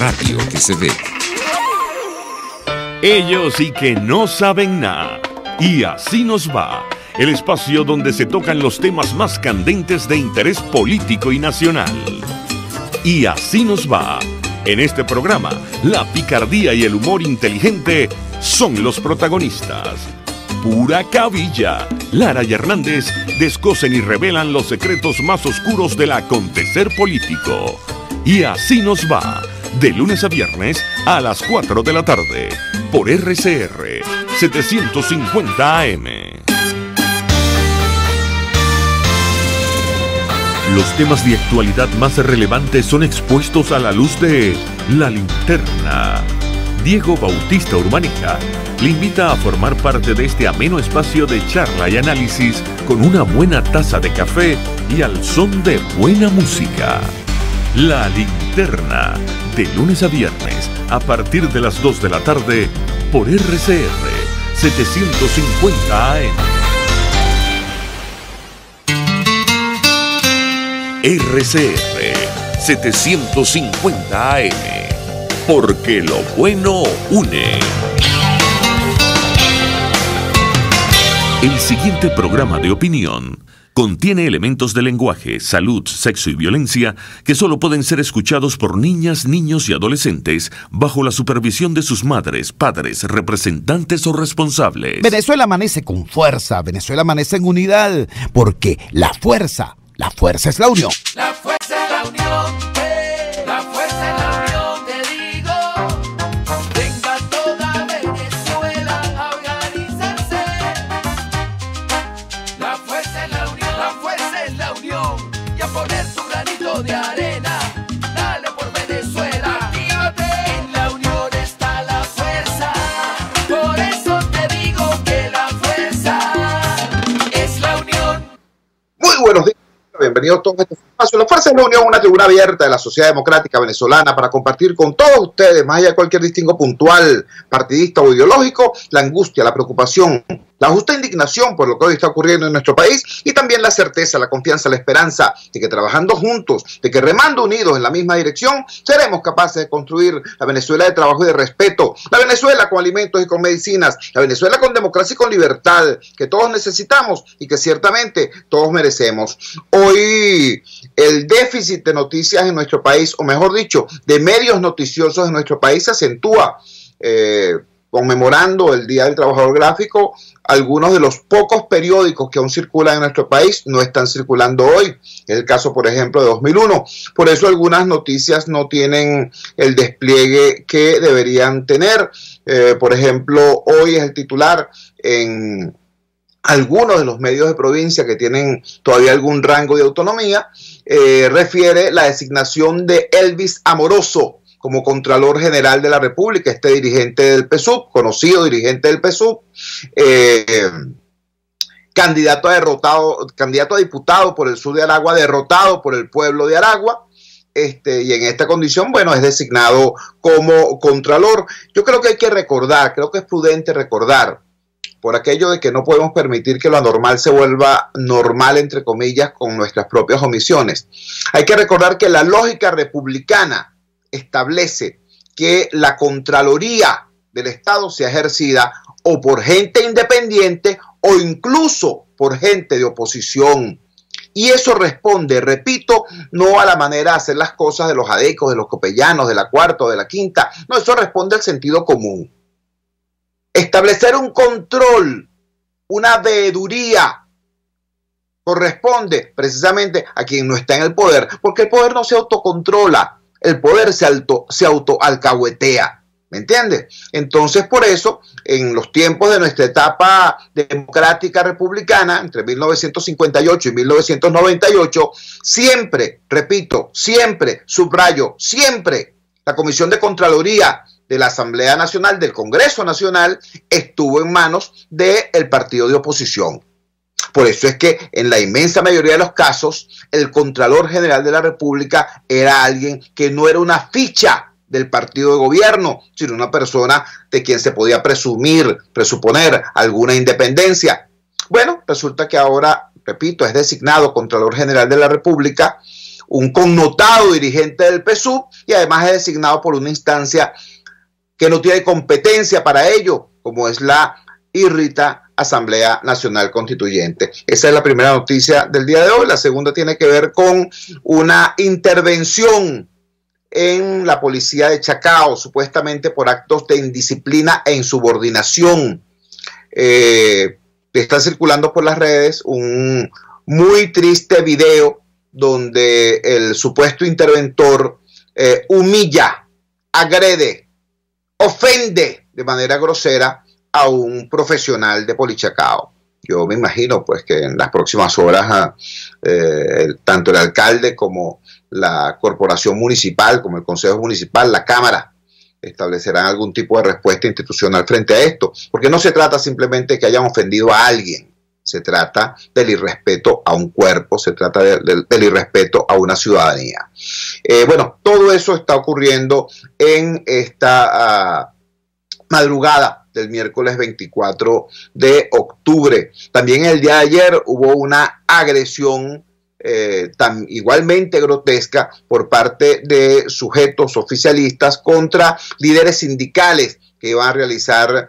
radio que se ve. Ellos sí que no saben nada. Y así nos va. El espacio donde se tocan los temas más candentes de interés político y nacional. Y así nos va. En este programa, la picardía y el humor inteligente son los protagonistas. Pura cabilla. Lara y Hernández descosen y revelan los secretos más oscuros del acontecer político. Y así nos va. De lunes a viernes a las 4 de la tarde. Por RCR 750 AM. Los temas de actualidad más relevantes son expuestos a la luz de La Linterna. Diego Bautista Urbaneja le invita a formar parte de este ameno espacio de charla y análisis con una buena taza de café y al son de buena música. La Linterna, de lunes a viernes, a partir de las 2 de la tarde, por RCR 750 AM. RCR 750 AM, porque lo bueno une. El siguiente programa de opinión contiene elementos de lenguaje, salud, sexo y violencia que solo pueden ser escuchados por niñas, niños y adolescentes bajo la supervisión de sus madres, padres, representantes o responsables. Venezuela amanece con fuerza, Venezuela amanece en unidad, porque la fuerza es la unión. La fuerza es la unión, la fuerza es la unión, te digo. Venga toda Venezuela a organizarse. La fuerza es la unión, la fuerza es la unión. Y a poner tu granito de arena, dale por Venezuela. Actívate, en la unión está la fuerza. Por eso te digo que la fuerza es la unión. Muy buenos días. Bienvenidos todos a este espacio. La Fuerza de la Unión, una tribuna abierta de la sociedad democrática venezolana para compartir con todos ustedes, más allá de cualquier distingo puntual, partidista o ideológico, la angustia, la preocupación, la justa indignación por lo que hoy está ocurriendo en nuestro país y también la certeza, la confianza, la esperanza de que trabajando juntos, de que remando unidos en la misma dirección, seremos capaces de construir la Venezuela de trabajo y de respeto, la Venezuela con alimentos y con medicinas, la Venezuela con democracia y con libertad, que todos necesitamos y que ciertamente todos merecemos. Hoy el déficit de noticias en nuestro país, o mejor dicho, de medios noticiosos en nuestro país se acentúa, conmemorando el Día del Trabajador Gráfico. Algunos de los pocos periódicos que aún circulan en nuestro país no están circulando hoy. Es el caso, por ejemplo, de 2001. Por eso algunas noticias no tienen el despliegue que deberían tener. Por ejemplo, hoy es el titular en algunos de los medios de provincia que tienen todavía algún rango de autonomía, refiere la designación de Elvis Amoroso como Contralor General de la República, este dirigente del PSUV, conocido dirigente del PSUV, candidato a diputado por el sur de Aragua, derrotado por el pueblo de Aragua, y en esta condición, bueno, es designado como Contralor. Yo creo que hay que recordar, creo que es prudente recordar, por aquello de que no podemos permitir que lo anormal se vuelva normal, entre comillas, con nuestras propias omisiones. Hay que recordar que la lógica republicana establece que la Contraloría del Estado sea ejercida o por gente independiente o incluso por gente de oposición. Y eso responde, repito, no a la manera de hacer las cosas de los adecos, de los copellanos, de la cuarta o de la quinta. No, eso responde al sentido común. Establecer un control, una veeduría, corresponde precisamente a quien no está en el poder, porque el poder no se autocontrola, el poder se autoalcahuetea, ¿me entiendes? Entonces, por eso, en los tiempos de nuestra etapa democrática republicana, entre 1958 y 1998, siempre, repito, siempre, subrayo, siempre, la Comisión de Contraloría de la Asamblea Nacional, del Congreso Nacional, estuvo en manos del partido de oposición. Por eso es que en la inmensa mayoría de los casos, el Contralor General de la República era alguien que no era una ficha del partido de gobierno, sino una persona de quien se podía presuponer alguna independencia. Bueno, resulta que ahora, repito, es designado Contralor General de la República un connotado dirigente del PSUV y además es designado por una instancia que no tiene competencia para ello, como es la irrita Asamblea Nacional Constituyente. Esa es la primera noticia del día de hoy. La segunda tiene que ver con una intervención en la policía de Chacao, supuestamente por actos de indisciplina e insubordinación. Está circulando por las redes un muy triste video donde el supuesto interventor humilla, agrede, ofende de manera grosera a un profesional de Polichacao. Yo me imagino pues que en las próximas horas tanto el alcalde como la corporación municipal, como el consejo municipal, la cámara, establecerán algún tipo de respuesta institucional frente a esto, porque no se trata simplemente de que hayan ofendido a alguien, se trata del irrespeto a un cuerpo, se trata del irrespeto a una ciudadanía. Bueno, todo eso está ocurriendo en esta madrugada del miércoles 24 de octubre. También el día de ayer hubo una agresión igualmente grotesca por parte de sujetos oficialistas contra líderes sindicales que iban a realizar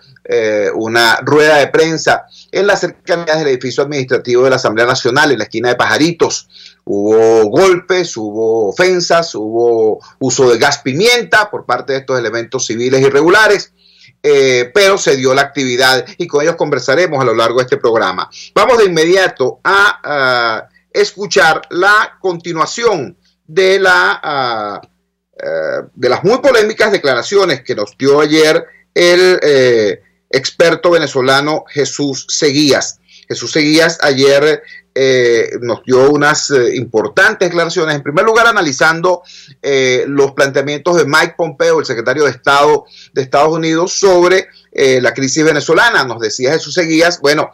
una rueda de prensa en las cercanías del edificio administrativo de la Asamblea Nacional, en la esquina de Pajaritos. Hubo golpes, hubo ofensas, hubo uso de gas pimienta por parte de estos elementos civiles irregulares. Pero se dio la actividad y con ellos conversaremos a lo largo de este programa. Vamos de inmediato a escuchar la continuación de las muy polémicas declaraciones que nos dio ayer el experto venezolano Jesús Seguías. Jesús Seguías ayer nos dio unas importantes declaraciones, en primer lugar analizando los planteamientos de Mike Pompeo, el secretario de Estado de Estados Unidos, sobre la crisis venezolana. Nos decía Jesús Seguías, bueno,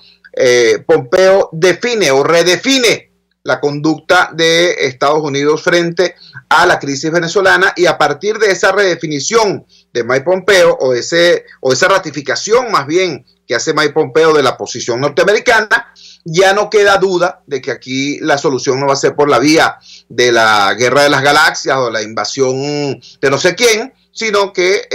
Pompeo define o redefine la conducta de Estados Unidos frente a la crisis venezolana, y a partir de esa redefinición de Mike Pompeo o esa ratificación más bien que hace Mike Pompeo de la posición norteamericana, ya no queda duda de que aquí la solución no va a ser por la vía de la guerra de las galaxias o la invasión de no sé quién, sino que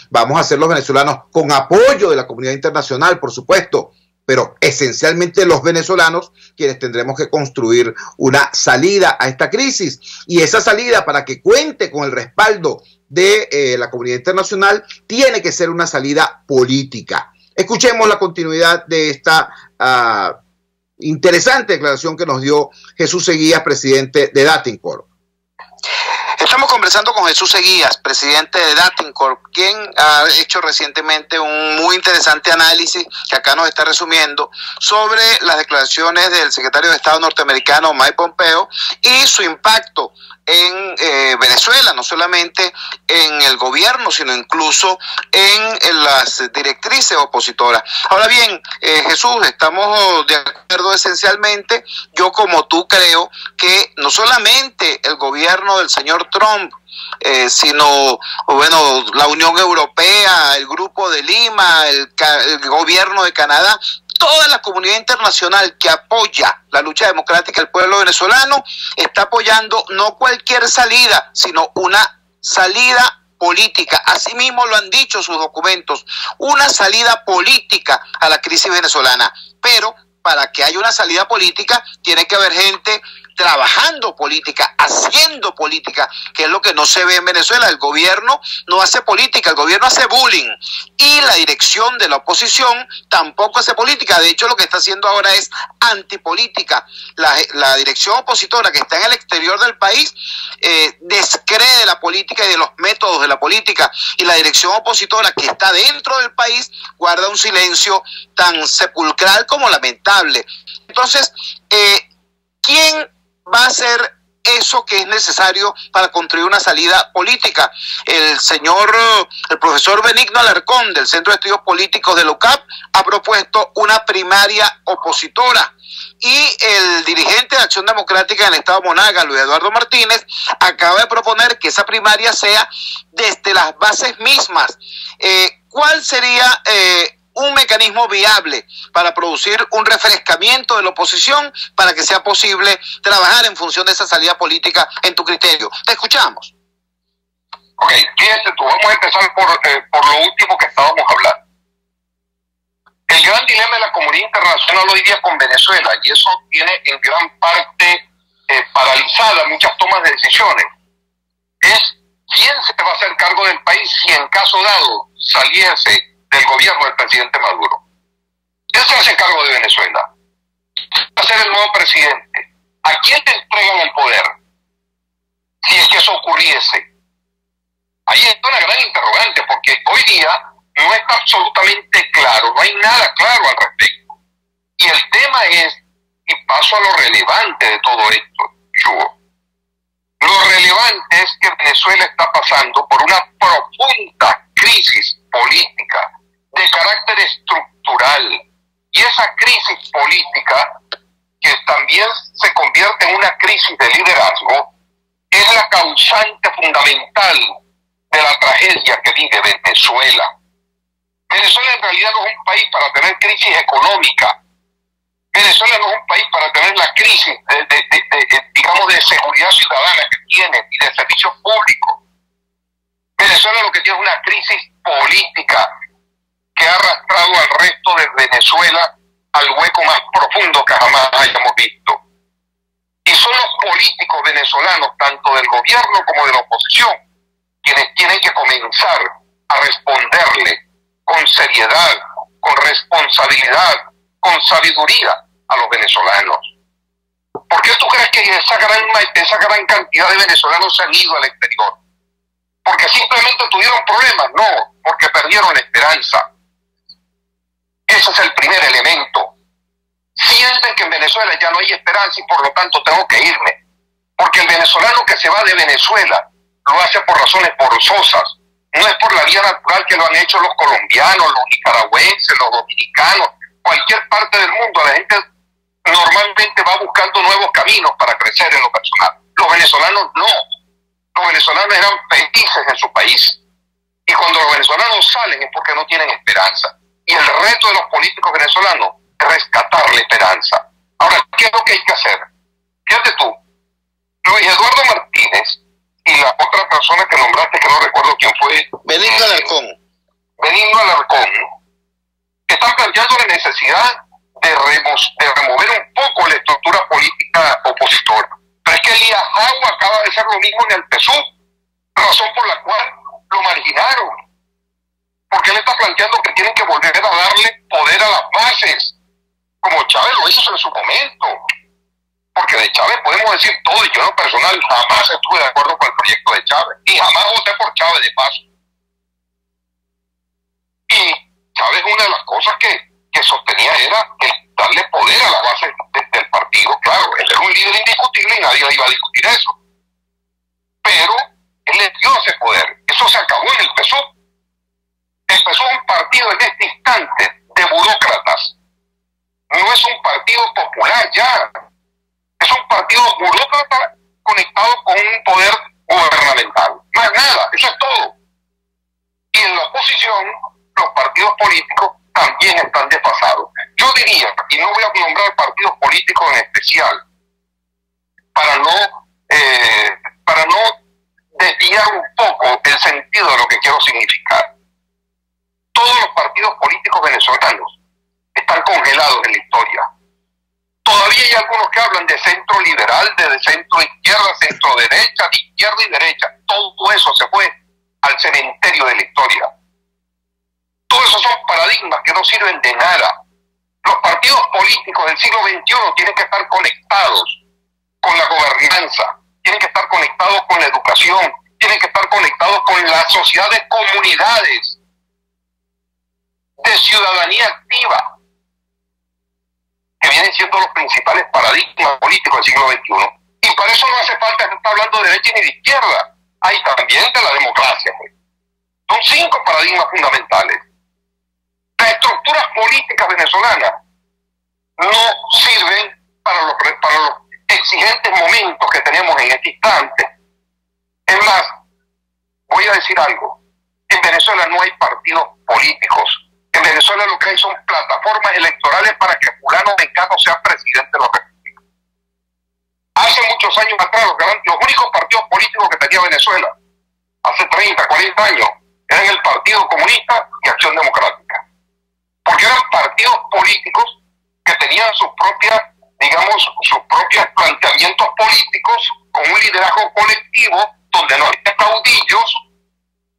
vamos a ser los venezolanos, con apoyo de la comunidad internacional, por supuesto, pero esencialmente los venezolanos quienes tendremos que construir una salida a esta crisis. Y esa salida, para que cuente con el respaldo de la comunidad internacional, tiene que ser una salida política. Escuchemos la continuidad de esta interesante declaración que nos dio Jesús Seguías, presidente de Datincorp. Estamos conversando con Jesús Seguías, presidente de Datincorp, quien ha hecho recientemente un muy interesante análisis que acá nos está resumiendo sobre las declaraciones del secretario de Estado norteamericano Mike Pompeo y su impacto en Venezuela, no solamente en el gobierno, sino incluso en las directrices opositoras. Ahora bien, Jesús, estamos de acuerdo esencialmente. Yo, como tú, creo que no solamente el gobierno del señor Trump, sino, bueno, la Unión Europea, el Grupo de Lima, el gobierno de Canadá, toda la comunidad internacional que apoya la lucha democrática del pueblo venezolano está apoyando no cualquier salida, sino una salida política. Asimismo lo han dicho sus documentos, una salida política a la crisis venezolana. Pero para que haya una salida política tiene que haber gente trabajando política, haciendo política, que es lo que no se ve en Venezuela. El gobierno no hace política, el gobierno hace bullying, y la dirección de la oposición tampoco hace política. De hecho, lo que está haciendo ahora es antipolítica. La dirección opositora, que está en el exterior del país, descree la política y de los métodos de la política, y la dirección opositora, que está dentro del país, guarda un silencio tan sepulcral como lamentable. Entonces, ¿quién va a hacer eso que es necesario para construir una salida política? El profesor Benigno Alarcón, del Centro de Estudios Políticos de la UCAP, ha propuesto una primaria opositora, y el dirigente de Acción Democrática en el Estado Monaga, Luis Eduardo Martínez, acaba de proponer que esa primaria sea desde las bases mismas. ¿Cuál sería un mecanismo viable para producir un refrescamiento de la oposición para que sea posible trabajar en función de esa salida política en tu criterio? Te escuchamos. Ok, fíjate tú, vamos a empezar por lo último que estábamos hablando. El gran dilema de la comunidad internacional hoy día con Venezuela, y eso tiene en gran parte paralizada muchas tomas de decisiones, es quién se va a hacer cargo del país si en caso dado saliese del gobierno del presidente Maduro. ¿Quién se hace cargo de Venezuela? ¿Va a ser el nuevo presidente? ¿A quién te entregan el poder si es que eso ocurriese? Ahí está una gran interrogante, porque hoy día no está absolutamente claro, no hay nada claro al respecto. Y el tema es, y paso a lo relevante de todo esto, Chugo. Lo relevante es que Venezuela está pasando por una profunda crisis política de carácter estructural. Y esa crisis política, que también se convierte en una crisis de liderazgo, es la causante fundamental de la tragedia que vive Venezuela. Venezuela en realidad no es un país para tener crisis económica. Venezuela no es un país para tener la crisis digamos, de seguridad ciudadana que tiene y de servicios públicos. Venezuela lo que tiene es una crisis política que ha arrastrado al resto de Venezuela al hueco más profundo que jamás hayamos visto. Y son los políticos venezolanos, tanto del gobierno como de la oposición, quienes tienen que comenzar a responderle con seriedad, con responsabilidad, con sabiduría a los venezolanos. ¿Por qué tú crees que esa gran cantidad de venezolanos se han ido al exterior? ¿Porque simplemente tuvieron problemas? No, porque perdieron la esperanza. Ese es el primer elemento. Sienten que en Venezuela ya no hay esperanza y por lo tanto tengo que irme. Porque el venezolano que se va de Venezuela lo hace por razones forzosas. No es por la vía natural que lo han hecho los colombianos, los nicaragüenses, los dominicanos, cualquier parte del mundo. La gente normalmente va buscando nuevos caminos para crecer en lo personal. Los venezolanos no. Los venezolanos eran felices en su país. Y cuando los venezolanos salen es porque no tienen esperanza. Y el reto de los políticos venezolanos es rescatar la esperanza. Ahora, ¿qué es lo que hay que hacer? Fíjate tú, Luis Eduardo Martínez y la otra persona que nombraste, que no recuerdo quién fue, Benigno Alarcón. Benigno Alarcón, están planteando la necesidad de remover un poco la estructura política opositora. Pero es que Elías Agua acaba de hacer lo mismo en el PSUV, razón por la cual lo marginaron. Porque él está planteando que tienen que volver a darle poder a las bases, como Chávez lo hizo en su momento. Porque de Chávez podemos decir todo, y yo en lo personal jamás estuve de acuerdo con el proyecto de Chávez, y jamás voté por Chávez de paso. Y Chávez, una de las cosas que sostenía era el darle poder a la base del partido. Claro, él era un líder indiscutible y nadie iba a discutir eso. Pero él le dio ese poder. Eso se acabó en el PSUV. Empezó un partido en este instante de burócratas. No es un partido popular ya. Es un partido burócrata conectado con un poder gubernamental. Más nada, eso es todo. Y en la oposición, los partidos políticos también están desfasados. Yo diría, y no voy a nombrar partidos políticos en especial, para no desviar un poco el sentido de lo que quiero significar. Todos los partidos políticos venezolanos están congelados en la historia. Todavía hay algunos que hablan de centro liberal, de centro izquierda, centro derecha, de izquierda y derecha. Todo eso se fue al cementerio de la historia. Todos esos son paradigmas que no sirven de nada. Los partidos políticos del siglo XXI tienen que estar conectados con la gobernanza, tienen que estar conectados con la educación, tienen que estar conectados con la sociedad de comunidades, de ciudadanía activa, que vienen siendo los principales paradigmas políticos del siglo XXI. Y para eso no hace falta estar hablando de derecha ni de izquierda. Hay también de la democracia. Son 5 paradigmas fundamentales. Las estructuras políticas venezolanas no sirven para los exigentes momentos que tenemos en este instante. Es más, voy a decir algo. En Venezuela no hay partidos políticos En Venezuela lo que hay son plataformas electorales para que fulano mengano sea presidente de la República. Hace muchos años atrás, los únicos partidos políticos que tenía Venezuela, hace 30, 40 años, eran el Partido Comunista y Acción Democrática. Porque eran partidos políticos que tenían sus propias, digamos, sus propios planteamientos políticos con un liderazgo colectivo donde no había caudillos,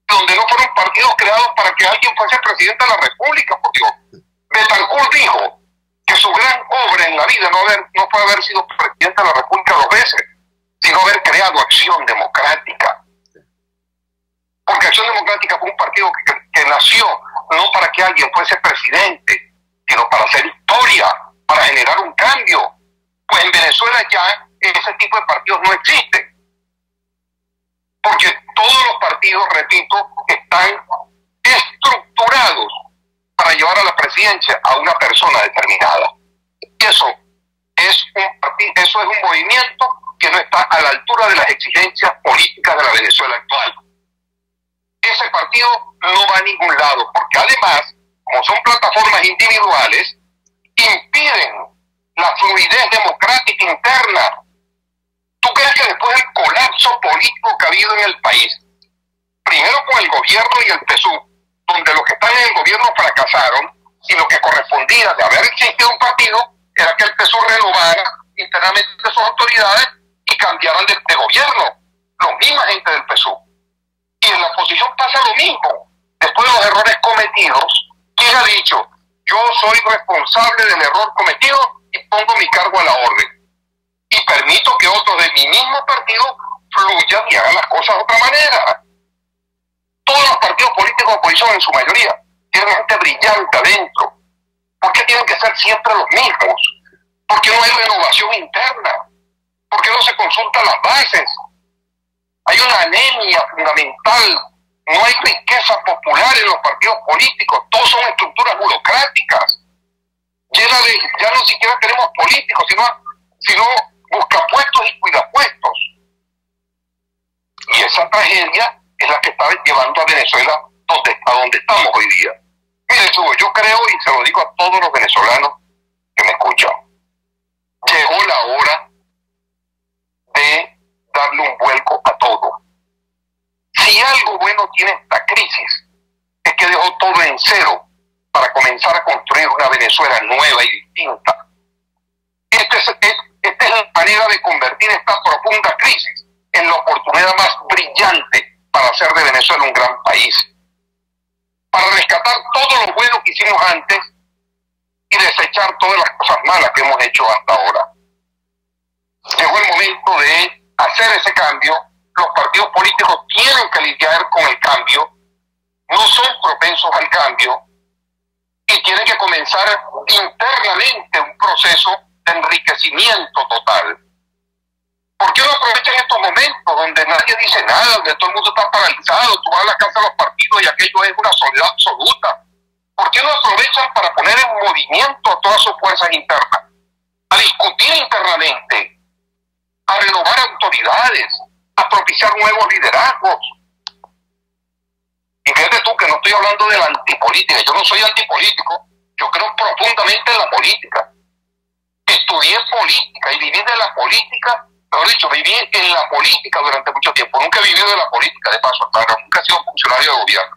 donde no fueron partidos creados para que alguien fuese presidente de la República, porque Betancourt dijo que su gran obra en la vida no fue haber sido presidente de la República 2 veces, sino haber creado Acción Democrática. Porque Acción Democrática fue un partido que nació no para que alguien fuese presidente, sino para hacer historia, para generar un cambio. Pues en Venezuela ya ese tipo de partidos no existen. Porque todos los partidos, repito, están estructurados para llevar a la presidencia a una persona determinada. Y eso es un movimiento que no está a la altura de las exigencias políticas de la Venezuela actual. Ese partido no va a ningún lado, porque además, como son plataformas individuales, impiden la fluidez democrática interna. ¿Tú crees que después del colapso político que ha habido en el país, primero con el gobierno y el PSUV, donde los que están en el gobierno fracasaron, y lo que correspondía de haber existido un partido era que el PSUV renovara internamente sus autoridades y cambiaran de gobierno, los misma gente del PSUV? Y en la oposición pasa lo mismo. Después de los errores cometidos, ¿quién ha dicho? Yo soy responsable del error cometido y pongo mi cargo a la orden. Y permito que otros de mi mismo partido fluyan y hagan las cosas de otra manera. Todos los partidos políticos de oposición, en su mayoría, tienen gente brillante adentro. ¿Por qué tienen que ser siempre los mismos? ¿Por qué no hay renovación interna? ¿Por qué no se consultan las bases? Hay una anemia fundamental. No hay riqueza popular en los partidos políticos. Todos son estructuras burocráticas. Ya no siquiera tenemos políticos, sino buscapuestos y cuidapuestos. Y esa tragedia es la que está llevando a Venezuela a donde estamos hoy día. Mire, Chugo, yo creo, y se lo digo a todos los venezolanos que me escuchan, llegó la hora de darle un vuelco a todo. Si algo bueno tiene esta crisis, es que dejó todo en cero para comenzar a construir una Venezuela nueva y distinta. Esta es la manera de convertir esta profunda crisis en la oportunidad más brillante para hacer de Venezuela un gran país. Para rescatar todo lo bueno que hicimos antes y desechar todas las cosas malas que hemos hecho hasta ahora. Llegó el momento de hacer ese cambio. Los partidos políticos tienen que lidiar con el cambio, no son propensos al cambio y tienen que comenzar internamente un proceso de enriquecimiento total. ¿Por qué no aprovechan estos momentos donde nadie dice nada, donde todo el mundo está paralizado? Tú vas a la casa de los partidos y aquello es una soledad absoluta. ¿Por qué no aprovechan para poner en movimiento a todas sus fuerzas internas? A discutir internamente, a renovar autoridades, a propiciar nuevos liderazgos. Y fíjate tú que no estoy hablando de la antipolítica. Yo no soy antipolítico. Yo creo profundamente en la política. Estudié política y viví de la política. Mejor dicho, viví en la política durante mucho tiempo. Nunca he vivido de la política, de paso, claro. Nunca he sido funcionario de gobierno.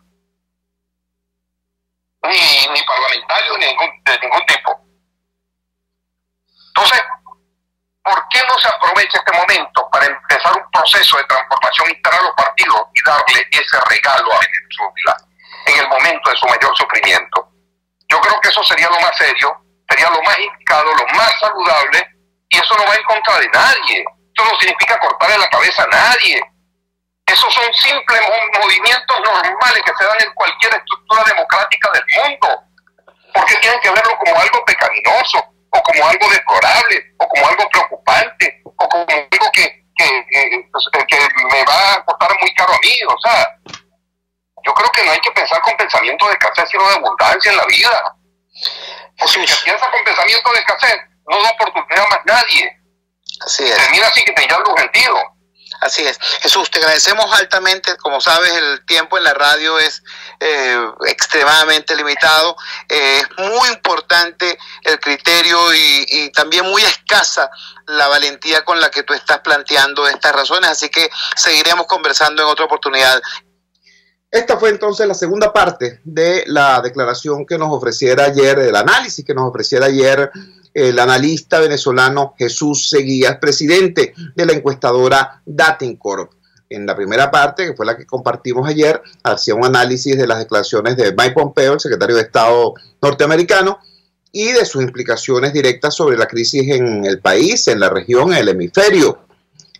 Ni parlamentario, de ningún tipo. Entonces, ¿por qué no se aprovecha este momento para empezar un proceso de transformación interna a los partidos y darle ese regalo a Venezuela en el momento de su mayor sufrimiento? Yo creo que eso sería lo más serio, sería lo más indicado, lo más saludable, y eso no va en contra de nadie. Eso no significa cortarle la cabeza a nadie. Esos son simples movimientos normales que se dan en cualquier estructura democrática del mundo. ¿Por qué tienen que verlo como algo pecaminoso, o como algo deplorable, o como algo preocupante, o como algo que me va a costar muy caro a mí? O sea, yo creo que no hay que pensar con pensamiento de escasez, sino de abundancia en la vida. Porque si piensa con pensamiento de escasez, no da oportunidad a más nadie. Así es. Termina así que te llama un sentido. Así es. Jesús, te agradecemos altamente. Como sabes, el tiempo en la radio es extremadamente limitado. Es muy importante el criterio y también muy escasa la valentía con la que tú estás planteando estas razones. Así que seguiremos conversando en otra oportunidad. Esta fue entonces la segunda parte de la declaración que nos ofreciera ayer, del análisis que nos ofreciera ayer el analista venezolano Jesús Seguías, presidente de la encuestadora Datincorp. En la primera parte, que fue la que compartimos ayer, hacía un análisis de las declaraciones de Mike Pompeo, el secretario de Estado norteamericano, y de sus implicaciones directas sobre la crisis en el país, en la región, en el hemisferio.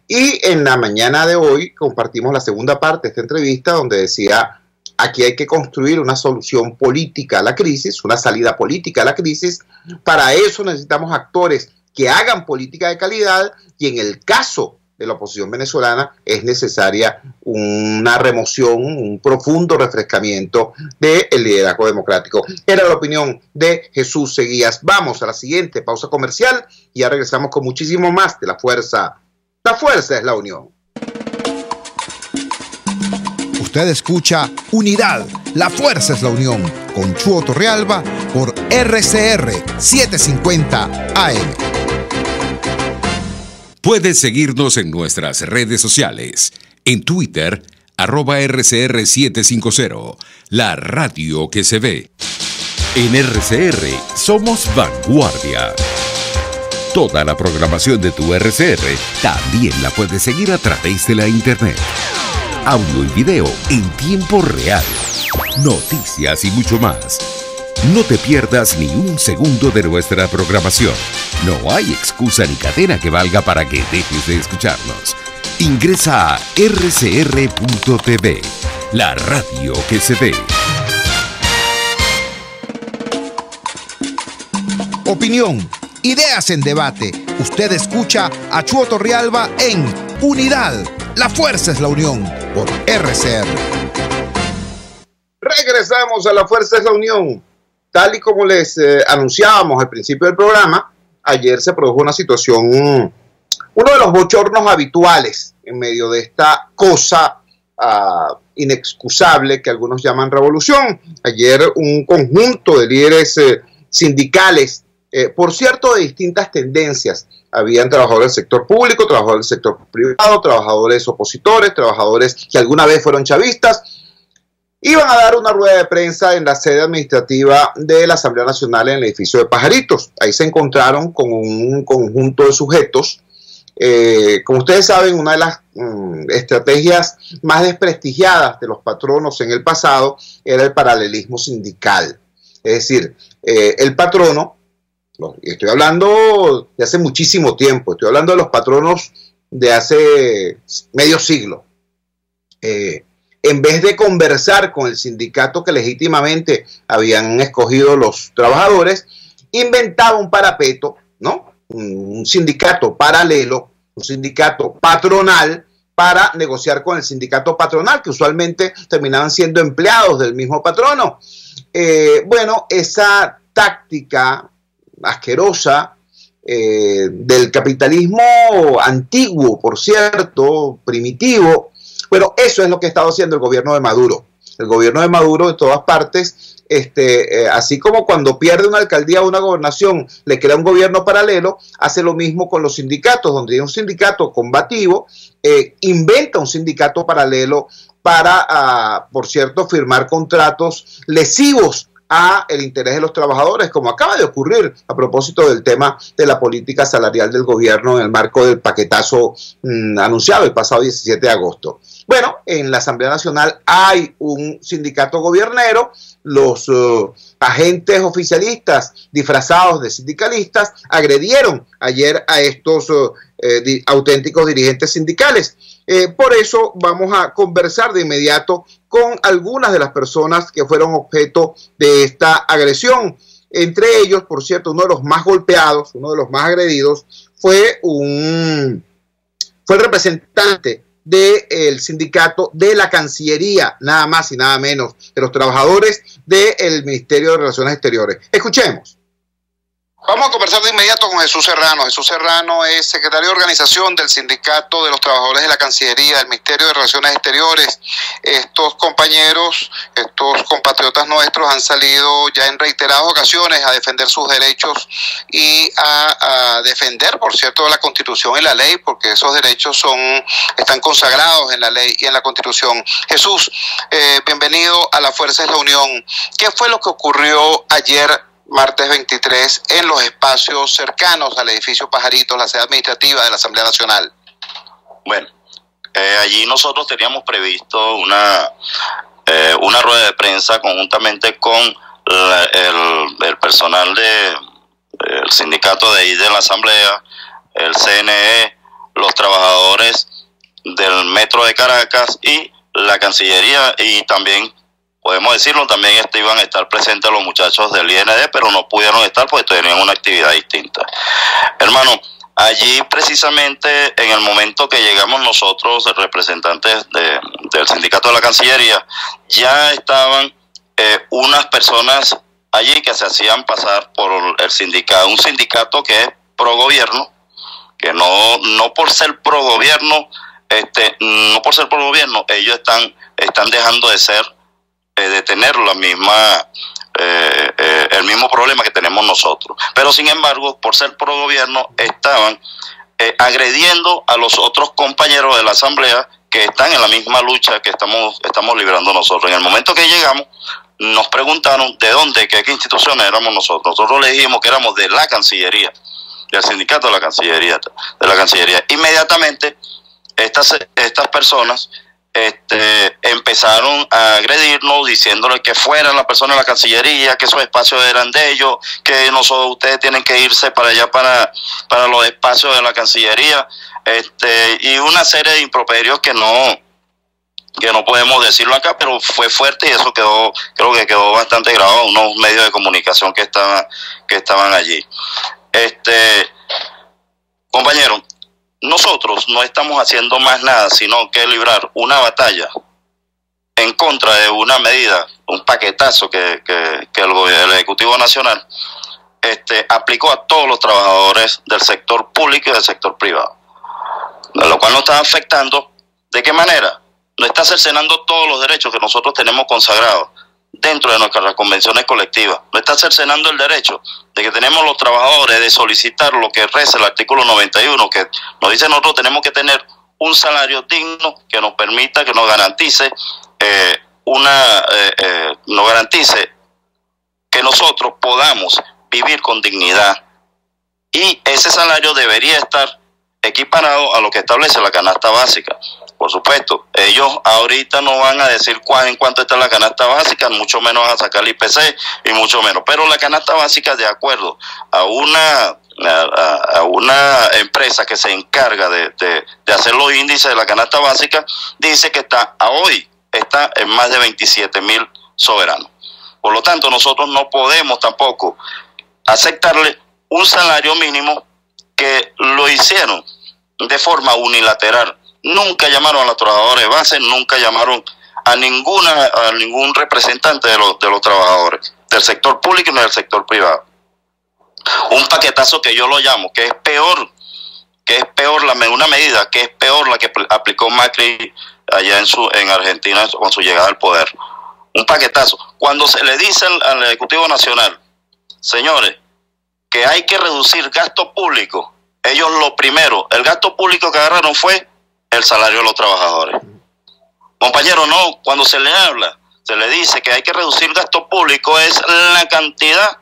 Y en la mañana de hoy compartimos la segunda parte de esta entrevista, donde decía: aquí hay que construir una solución política a la crisis, una salida política a la crisis. Para eso necesitamos actores que hagan política de calidad, y en el caso de la oposición venezolana es necesaria una remoción, un profundo refrescamiento del liderazgo democrático. Era la opinión de Jesús Seguías. Vamos a la siguiente pausa comercial y ya regresamos con muchísimo más de La Fuerza. La fuerza es la unión. Usted escucha Unidad, la fuerza es la unión, con Chuo Torrealba por RCR 750 AM. Puedes seguirnos en nuestras redes sociales. En Twitter, @RCR750, la radio que se ve. En RCR somos vanguardia. Toda la programación de tu RCR también la puedes seguir a través de la internet. Audio y video en tiempo real, noticias y mucho más. No te pierdas ni un segundo de nuestra programación. No hay excusa ni cadena que valga para que dejes de escucharnos. Ingresa a rcr.tv, la radio que se ve. Opinión, ideas en debate. Usted escucha a Chuo Torrealba en Unidad, la fuerza es la unión, por RCR. Regresamos a La Fuerza es la Unión. Tal y como les anunciábamos al principio del programa, ayer se produjo una situación, uno de los bochornos habituales en medio de esta cosa inexcusable que algunos llaman revolución. Ayer un conjunto de líderes sindicales, por cierto, de distintas tendencias. Habían trabajadores del sector público, trabajadores del sector privado, trabajadores opositores, trabajadores que alguna vez fueron chavistas. Iban a dar una rueda de prensa en la sede administrativa de la Asamblea Nacional en el edificio de Pajaritos. Ahí se encontraron con un conjunto de sujetos. Como ustedes saben, una de las estrategias más desprestigiadas de los patronos en el pasado era el paralelismo sindical. Es decir, el patrono, y estoy hablando de hace muchísimo tiempo, estoy hablando de los patronos de hace medio siglo, en vez de conversar con el sindicato que legítimamente habían escogido los trabajadores, inventaba un parapeto, ¿no? Un sindicato paralelo, un sindicato patronal, para negociar con el sindicato patronal, que usualmente terminaban siendo empleados del mismo patrono. Bueno, esa táctica asquerosa del capitalismo antiguo, por cierto, primitivo. Bueno, eso es lo que ha estado haciendo el gobierno de Maduro. El gobierno de Maduro, de todas partes, así como cuando pierde una alcaldía o una gobernación, le crea un gobierno paralelo, hace lo mismo con los sindicatos, donde hay un sindicato combativo, inventa un sindicato paralelo para, por cierto, firmar contratos lesivos a el interés de los trabajadores, como acaba de ocurrir a propósito del tema de la política salarial del gobierno en el marco del paquetazo anunciado el pasado 17 de agosto. Bueno, en la Asamblea Nacional hay un sindicato gobiernero. Los agentes oficialistas disfrazados de sindicalistas agredieron ayer a estos auténticos dirigentes sindicales. Por eso vamos a conversar de inmediato con algunas de las personas que fueron objeto de esta agresión. Entre ellos, por cierto, uno de los más golpeados, uno de los más agredidos, fue el representante del sindicato de la Cancillería, nada más y nada menos, de los trabajadores del Ministerio de Relaciones Exteriores. Escuchemos. Vamos a conversar de inmediato con Jesús Serrano. Jesús Serrano es secretario de organización del Sindicato de los Trabajadores de la Cancillería, del Ministerio de Relaciones Exteriores. Estos compañeros, estos compatriotas nuestros han salido ya en reiteradas ocasiones a defender sus derechos y a defender, por cierto, la Constitución y la ley, porque esos derechos están consagrados en la ley y en la Constitución. Jesús, bienvenido a La Fuerza es la Unión. ¿Qué fue lo que ocurrió ayer, martes 23, en los espacios cercanos al edificio Pajaritos, la sede administrativa de la Asamblea Nacional? Bueno, allí nosotros teníamos previsto una rueda de prensa conjuntamente con el personal del sindicato de ahí de la Asamblea, el CNE, los trabajadores del Metro de Caracas y la Cancillería, y también podemos decirlo, también iban a estar presentes los muchachos del IND, pero no pudieron estar porque tenían una actividad distinta. Hermano, allí precisamente en el momento que llegamos nosotros, representantes del sindicato de la Cancillería, ya estaban unas personas allí que se hacían pasar por el sindicato, un sindicato que es pro gobierno, que no por ser pro gobierno, ellos están dejando de tener la misma el mismo problema que tenemos nosotros, pero sin embargo por ser pro gobierno estaban agrediendo a los otros compañeros de la Asamblea que están en la misma lucha que estamos librando nosotros. En el momento que llegamos nos preguntaron de dónde, qué instituciones éramos nosotros. Nosotros le dijimos que éramos de la Cancillería, del sindicato de la Cancillería. Inmediatamente estas personas empezaron a agredirnos diciéndole que fueran las personas de la Cancillería, que esos espacios eran de ellos, que ustedes tienen que irse para allá para los espacios de la Cancillería, y una serie de improperios que no podemos decirlo acá, pero fue fuerte y eso creo que quedó bastante grabado en unos medios de comunicación que estaban allí. Compañero, nosotros no estamos haciendo más nada sino que librar una batalla en contra de una medida, un paquetazo que el Ejecutivo Nacional aplicó a todos los trabajadores del sector público y del sector privado, lo cual nos está afectando. ¿De qué manera? Nos está cercenando todos los derechos que nosotros tenemos consagrados dentro de nuestras convenciones colectivas. Nos está cercenando el derecho de que tenemos los trabajadores de solicitar lo que reza el artículo 91, que nos dice nosotros tenemos que tener un salario digno que nos permita, que nos garantice que nosotros podamos vivir con dignidad, y ese salario debería estar equiparado a lo que establece la canasta básica. Por supuesto, ellos ahorita no van a decir en cuánto está la canasta básica, mucho menos van a sacar el IPC y mucho menos, pero la canasta básica, de acuerdo a una empresa que se encarga de hacer los índices de la canasta básica, dice que hoy está en más de 27,000 soberanos. Por lo tanto, nosotros no podemos tampoco aceptarle un salario mínimo que lo hicieron de forma unilateral. Nunca llamaron a los trabajadores de base, nunca llamaron a ningún representante de los trabajadores del sector público ni del sector privado. Un paquetazo que yo lo llamo, que es peor una medida que es peor la que aplicó Macri allá en Argentina con su llegada al poder. Un paquetazo. Cuando se le dice al Ejecutivo Nacional, señores, que hay que reducir gasto público, ellos el gasto público que agarraron fue el salario de los trabajadores. Compañero, no, cuando se le dice que hay que reducir gasto público, es la cantidad,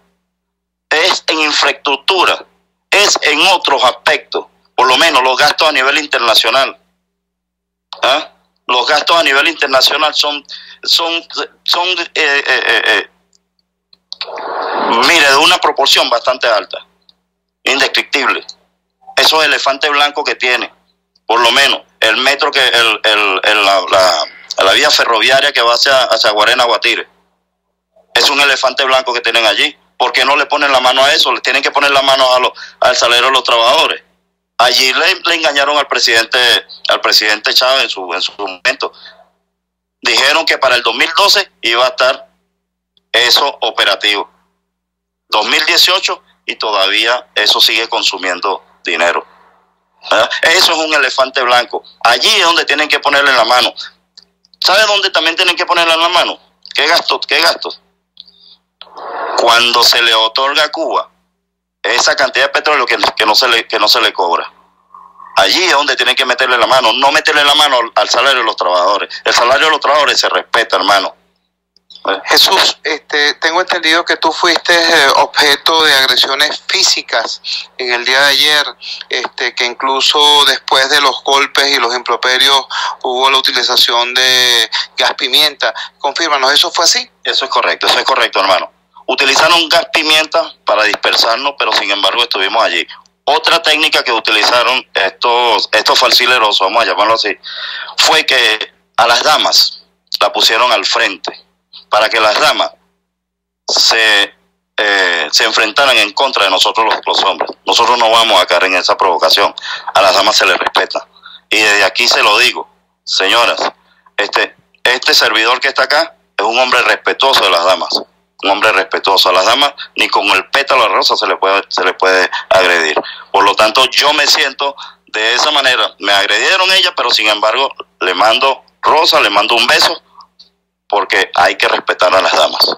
es en infraestructura, es en otros aspectos, por lo menos los gastos a nivel internacional. Los gastos a nivel internacional son mire, de una proporción bastante alta, indescriptible. Esos elefantes blancos que tiene, por lo menos el metro, la vía ferroviaria que va hacia Guarena, Guatire, es un elefante blanco que tienen allí. ¿Por qué no le ponen la mano a eso? Le tienen que poner la mano al salario de los trabajadores. Allí le engañaron al presidente Chávez en su momento. Dijeron que para el 2012 iba a estar eso operativo. 2018 y todavía eso sigue consumiendo dinero. ¿Verdad? Eso es un elefante blanco. Allí es donde tienen que ponerle en la mano. ¿Sabe dónde también tienen que ponerle en la mano? ¿Qué gastos? ¿Qué gastos? Cuando se le otorga a Cuba esa cantidad de petróleo que no se le cobra. Allí es donde tienen que meterle la mano, no meterle la mano al salario de los trabajadores. El salario de los trabajadores se respeta, hermano. Jesús, tengo entendido que tú fuiste objeto de agresiones físicas en el día de ayer, que incluso después de los golpes y los improperios hubo la utilización de gas pimienta. Confírmanos, ¿eso fue así? Eso es correcto, hermano. Utilizaron gas pimienta para dispersarnos, pero sin embargo estuvimos allí. Otra técnica que utilizaron estos falsileros, vamos a llamarlo así, fue que a las damas la pusieron al frente para que las damas se enfrentaran en contra de nosotros los hombres. Nosotros no vamos a caer en esa provocación. A las damas se les respeta. Y desde aquí se lo digo, señoras, este servidor que está acá es un hombre respetuoso de las damas. Un hombre respetuoso. A las damas ni con el pétalo de rosa se le puede agredir. Por lo tanto, yo me siento de esa manera. Me agredieron ellas, pero sin embargo le mando rosa, le mando un beso, porque hay que respetar a las damas.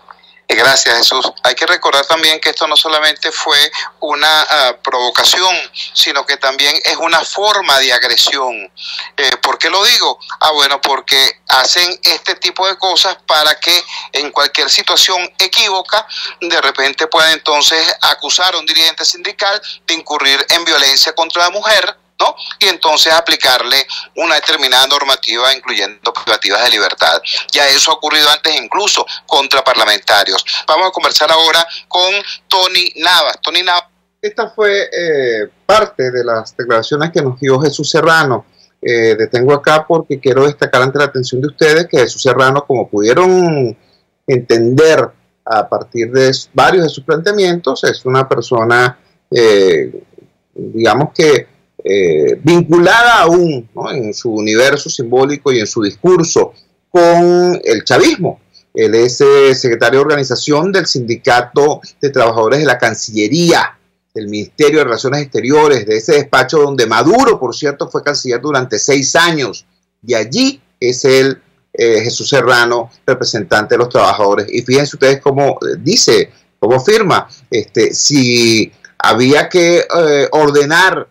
Gracias, Jesús. Hay que recordar también que esto no solamente fue una provocación, sino que también es una forma de agresión. ¿Por qué lo digo? Bueno, porque hacen este tipo de cosas para que en cualquier situación equívoca, de repente puedan entonces acusar a un dirigente sindical de incurrir en violencia contra la mujer, ¿no? Y entonces aplicarle una determinada normativa, incluyendo privativas de libertad. Ya eso ha ocurrido antes incluso contra parlamentarios. Vamos a conversar ahora con Tony Navas. Tony Navas. Esta fue parte de las declaraciones que nos dio Jesús Serrano. Detengo acá porque quiero destacar ante la atención de ustedes que Jesús Serrano, como pudieron entender a partir de varios de sus planteamientos, es una persona, digamos que, vinculada aún, ¿no?, en su universo simbólico y en su discurso con el chavismo. Él es secretario de organización del Sindicato de Trabajadores de la Cancillería, del Ministerio de Relaciones Exteriores, de ese despacho donde Maduro, por cierto, fue canciller durante 6 años. Y allí es él, Jesús Serrano, representante de los trabajadores. Y fíjense ustedes cómo dice, cómo firma, si había que ordenar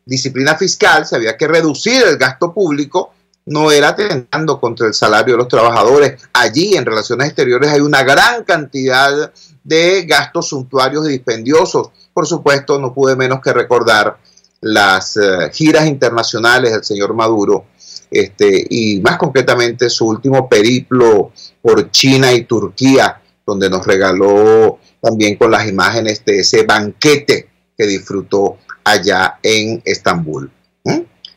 disciplina fiscal, se había que reducir el gasto público, no era atentando contra el salario de los trabajadores. Allí en Relaciones Exteriores hay una gran cantidad de gastos suntuarios y dispendiosos. Por supuesto, no pude menos que recordar las giras internacionales del señor Maduro, y más concretamente su último periplo por China y Turquía, donde nos regaló también con las imágenes de ese banquete que disfrutó allá en Estambul.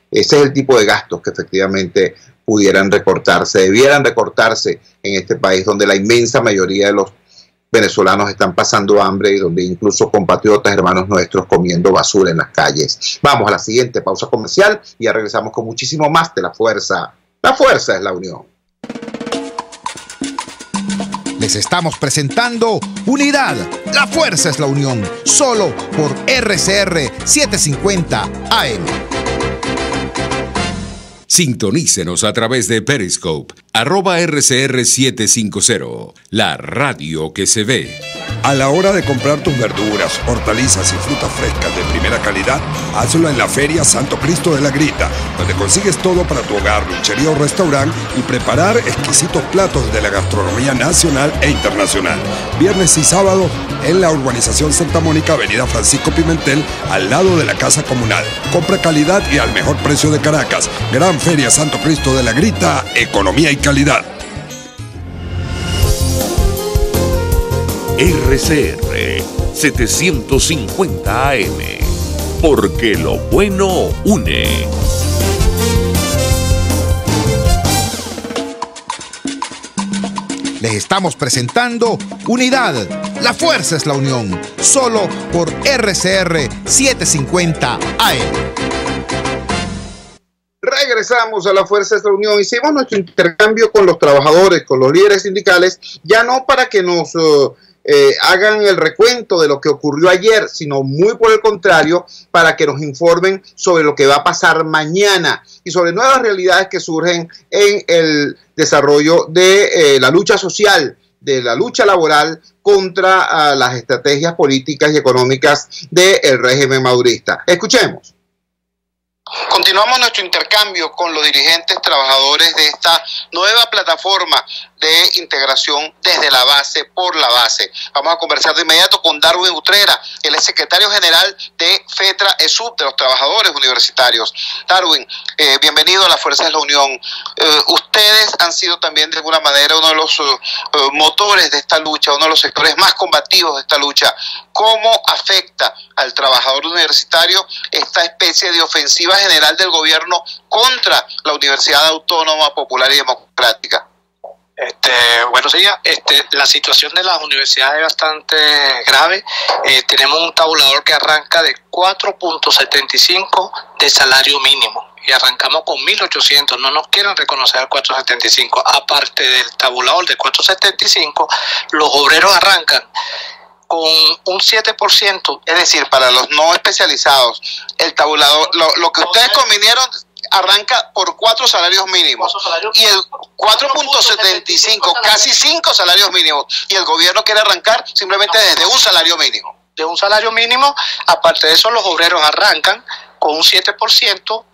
Ese es el tipo de gastos que efectivamente pudieran recortarse, debieran recortarse en este país donde la inmensa mayoría de los venezolanos están pasando hambre y donde incluso compatriotas, hermanos nuestros, comiendo basura en las calles. Vamos a la siguiente pausa comercial y ya regresamos con muchísimo más de La Fuerza. La Fuerza es la Unión. Les estamos presentando Unidad, la Fuerza es la Unión, solo por RCR 750 AM. Sintonícenos a través de Periscope, @RCR750, la radio que se ve. A la hora de comprar tus verduras, hortalizas y frutas frescas de primera calidad, hazlo en la Feria Santo Cristo de la Grita, donde consigues todo para tu hogar, luchería o restaurante y preparar exquisitos platos de la gastronomía nacional e internacional. Viernes y sábado en la urbanización Santa Mónica, avenida Francisco Pimentel, al lado de la Casa Comunal. Compra calidad y al mejor precio de Caracas. Gran Feria Santo Cristo de la Grita, economía y calidad. RCR 750 AM, porque lo bueno une. Les estamos presentando Unidad, la Fuerza es la Unión, solo por RCR 750 AM. regresamos a la Fuerza de la Unión. Hicimos nuestro intercambio con los trabajadores, con los líderes sindicales, ya no para que nos hagan el recuento de lo que ocurrió ayer, sino muy por el contrario, para que nos informen sobre lo que va a pasar mañana y sobre nuevas realidades que surgen en el desarrollo de la lucha social, de la lucha laboral contra las estrategias políticas y económicas del régimen madurista. Escuchemos. Continuamos nuestro intercambio con los dirigentes trabajadores de esta nueva plataforma de integración desde la base por la base. Vamos a conversar de inmediato con Darwin Utrera, él es secretario general de FETRA-ESUB, de los trabajadores universitarios. Darwin, bienvenido a la Fuerza de la Unión. Ustedes han sido también de alguna manera uno de los motores de esta lucha, uno de los sectores más combativos de esta lucha. ¿Cómo afecta al trabajador universitario esta especie de ofensiva general del gobierno contra la Universidad Autónoma Popular y Democrática? Buenos días. La situación de las universidades es bastante grave. Tenemos un tabulador que arranca de 4.75 de salario mínimo y arrancamos con 1.800. No nos quieren reconocer el 4.75. Aparte del tabulador de 4.75, los obreros arrancan con un 7%. Es decir, para los no especializados, el tabulador, lo que ustedes convinieron arranca por 4 salarios mínimos y el 4.75, casi 5 salarios mínimos, y el gobierno quiere arrancar simplemente desde un salario mínimo. De un salario mínimo. Aparte de eso, los obreros arrancan con un 7%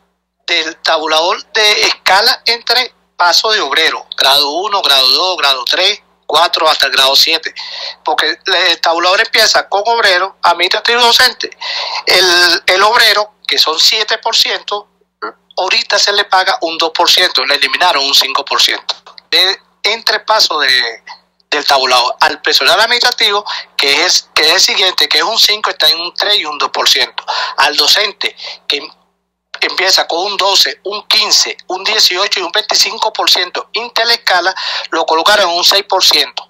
del tabulador de escala entre paso de obrero, grado 1, grado 2, grado 3, 4 hasta el grado 7, porque el tabulador empieza con obrero, administrativo y docente. El obrero, que son 7%, ahorita se le paga un 2%, le eliminaron un 5% de entrepaso del tabulador. Al personal administrativo, que es el siguiente, que es un 5, está en un 3 y un 2%. Al docente, que empieza con un 12, un 15, un 18 y un 25% interescala, lo colocaron en un 6%.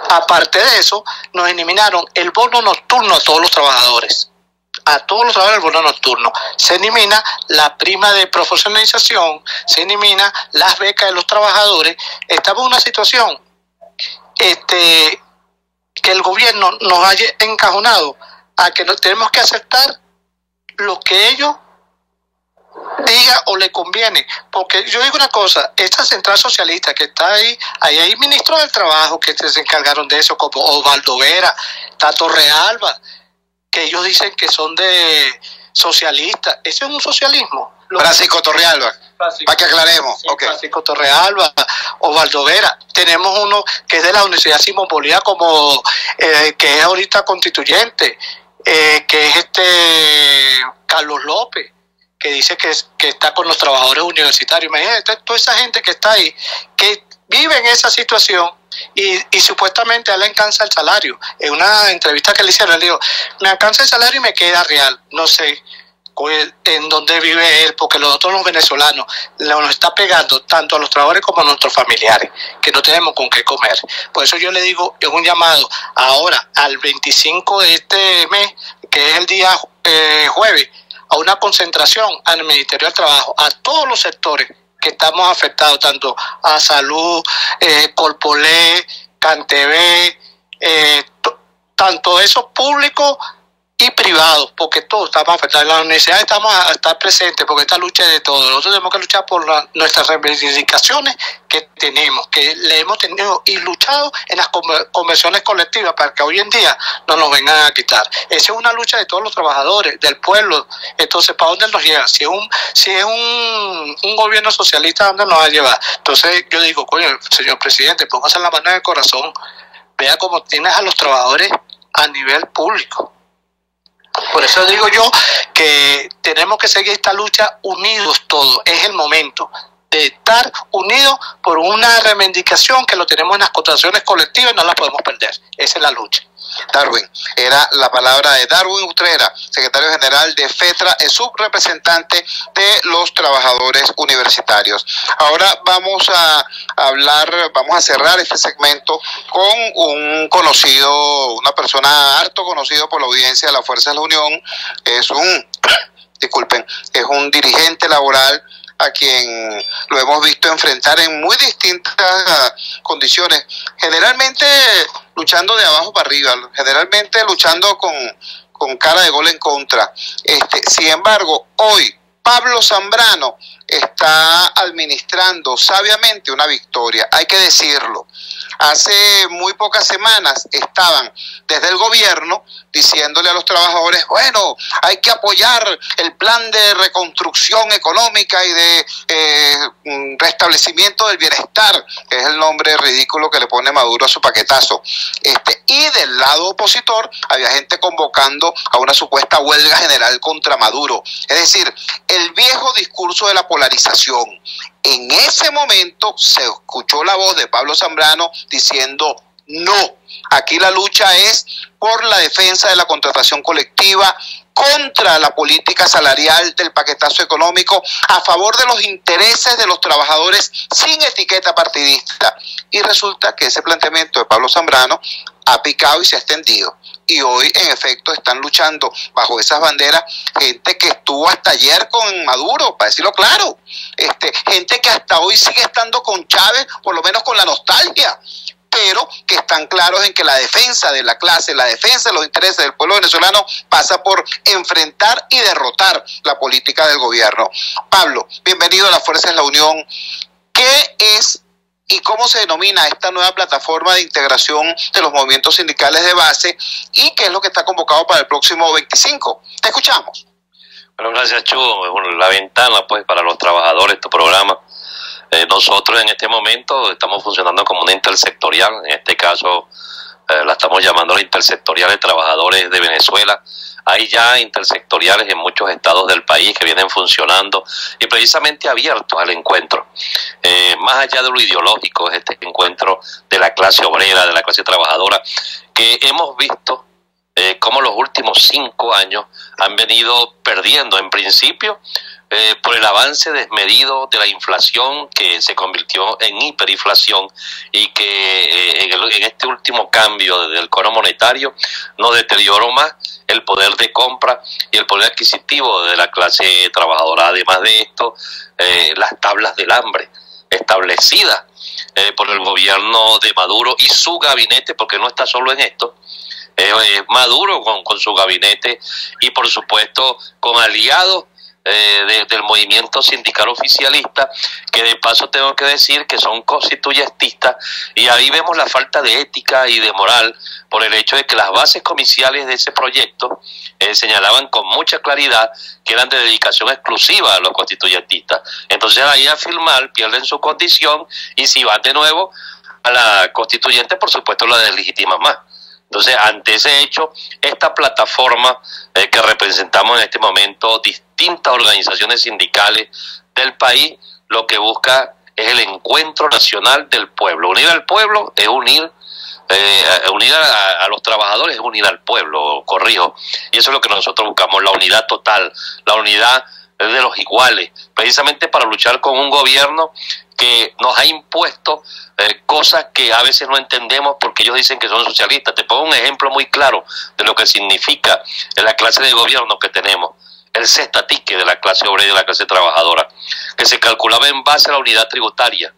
Aparte de eso, nos eliminaron el bono nocturno a todos los trabajadores. A todos los trabajadores el bono nocturno. Se elimina la prima de profesionalización, se elimina las becas de los trabajadores. Estamos en una situación que el gobierno nos haya encajonado a que tenemos que aceptar lo que ellos diga o le conviene, porque yo digo una cosa, esta central socialista que está ahí hay ministros del trabajo que se encargaron de eso, como Osvaldo Vera, Tato Realba, que ellos dicen que son de socialistas. Eso es un socialismo. Francisco Torrealba, para que aclaremos. Sí, okay. Francisco Torrealba, Osvaldo Vera. Tenemos uno que es de la Universidad Simón Bolívar, como que es ahorita constituyente, que es Carlos López, que dice que está con los trabajadores universitarios. Imagínate, toda esa gente que está ahí, que vive en esa situación y supuestamente a él le alcanza el salario. En una entrevista que le hicieron, él dijo, me alcanza el salario y me queda real. No sé en dónde vive él, porque los otros, los venezolanos, nos está pegando tanto a los trabajadores como a nuestros familiares, que no tenemos con qué comer. Por eso yo le digo, es un llamado ahora al 25 de este mes, que es el día jueves, a una concentración al Ministerio del Trabajo, a todos los sectores que estamos afectados, tanto a salud, Colpolé, CanTV, tanto esos públicos y privados, porque todos estamos afectados. En la universidad estamos a estar presentes, porque esta lucha es de todos. Nosotros tenemos que luchar por nuestras reivindicaciones que tenemos, que le hemos tenido y luchado en las convenciones colectivas para que hoy en día no nos vengan a quitar. Esa es una lucha de todos los trabajadores, del pueblo. Entonces, ¿para dónde nos llega? Si es un gobierno socialista, ¿a dónde nos va a llevar? Entonces, yo digo, coño, señor presidente, póngase la mano en el corazón, vea cómo tienes a los trabajadores a nivel público. Por eso digo yo que tenemos que seguir esta lucha unidos todos. Es el momento de estar unidos por una reivindicación que lo tenemos en las cotizaciones colectivas y no la podemos perder. Esa es la lucha. Darwin, era la palabra de Darwin Utrera, secretario general de FETRA-ESUB, representante de los trabajadores universitarios. Ahora vamos a cerrar este segmento con un conocido, una persona harto conocido por la audiencia de la Fuerza de la Unión. Es un dirigente laboral a quien lo hemos visto enfrentar en muy distintas condiciones, generalmente luchando de abajo para arriba, generalmente luchando con cara de gol en contra. Sin embargo, hoy Pablo Zambrano está administrando sabiamente una victoria, hay que decirlo. Hace muy pocas semanas estaban desde el gobierno diciéndole a los trabajadores, bueno, hay que apoyar el plan de reconstrucción económica y de restablecimiento del bienestar, que es el nombre ridículo que le pone Maduro a su paquetazo. Y del lado opositor había gente convocando a una supuesta huelga general contra Maduro. Es decir, el viejo discurso de la polarización. En ese momento se escuchó la voz de Pablo Zambrano diciendo no, aquí la lucha es por la defensa de la contratación colectiva, contra la política salarial del paquetazo económico, a favor de los intereses de los trabajadores sin etiqueta partidista. Y resulta que ese planteamiento de Pablo Zambrano ha picado y se ha extendido. Y hoy, en efecto, están luchando bajo esas banderas gente que estuvo hasta ayer con Maduro, para decirlo claro. Gente que hasta hoy sigue estando con Chávez, por lo menos con la nostalgia, pero que están claros en que la defensa de la clase, la defensa de los intereses del pueblo venezolano pasa por enfrentar y derrotar la política del gobierno. Pablo, bienvenido a La Fuerza es la Unión. ¿Qué es y cómo se denomina esta nueva plataforma de integración de los movimientos sindicales de base y qué es lo que está convocado para el próximo 25? Te escuchamos. Bueno, gracias, Chu. La ventana, pues, para los trabajadores, tu programa. Nosotros en este momento estamos funcionando como una intersectorial, en este caso la estamos llamando la intersectorial de trabajadores de Venezuela. Hay ya intersectoriales en muchos estados del país que vienen funcionando y precisamente abiertos al encuentro. Más allá de lo ideológico, es este encuentro de la clase obrera, de la clase trabajadora, que hemos visto cómo los últimos 5 años han venido perdiendo en principio por el avance desmedido de la inflación que se convirtió en hiperinflación y que en este último cambio del cono monetario nos deterioró más el poder de compra y el poder adquisitivo de la clase trabajadora. Además de esto, las tablas del hambre establecidas por el gobierno de Maduro y su gabinete, porque no está solo en esto, Maduro con su gabinete y por supuesto con aliados del movimiento sindical oficialista, que de paso tengo que decir que son constituyentistas, y ahí vemos la falta de ética y de moral por el hecho de que las bases comerciales de ese proyecto señalaban con mucha claridad que eran de dedicación exclusiva a los constituyentistas. Entonces ahí a firmar pierden su condición y si van de nuevo a la constituyente, por supuesto la deslegitiman más. Entonces, ante ese hecho, esta plataforma que representamos en este momento, distintas organizaciones sindicales del país, lo que busca es el encuentro nacional del pueblo. Unir al pueblo es unir a los trabajadores, es unir al pueblo, corrijo. Y eso es lo que nosotros buscamos, la unidad total, la unidad de los iguales, precisamente para luchar con un gobierno que nos ha impuesto cosas que a veces no entendemos porque ellos dicen que son socialistas. Te pongo un ejemplo muy claro de lo que significa la clase de gobierno que tenemos. El cestatique de la clase obrera y de la clase trabajadora, que se calculaba en base a la unidad tributaria.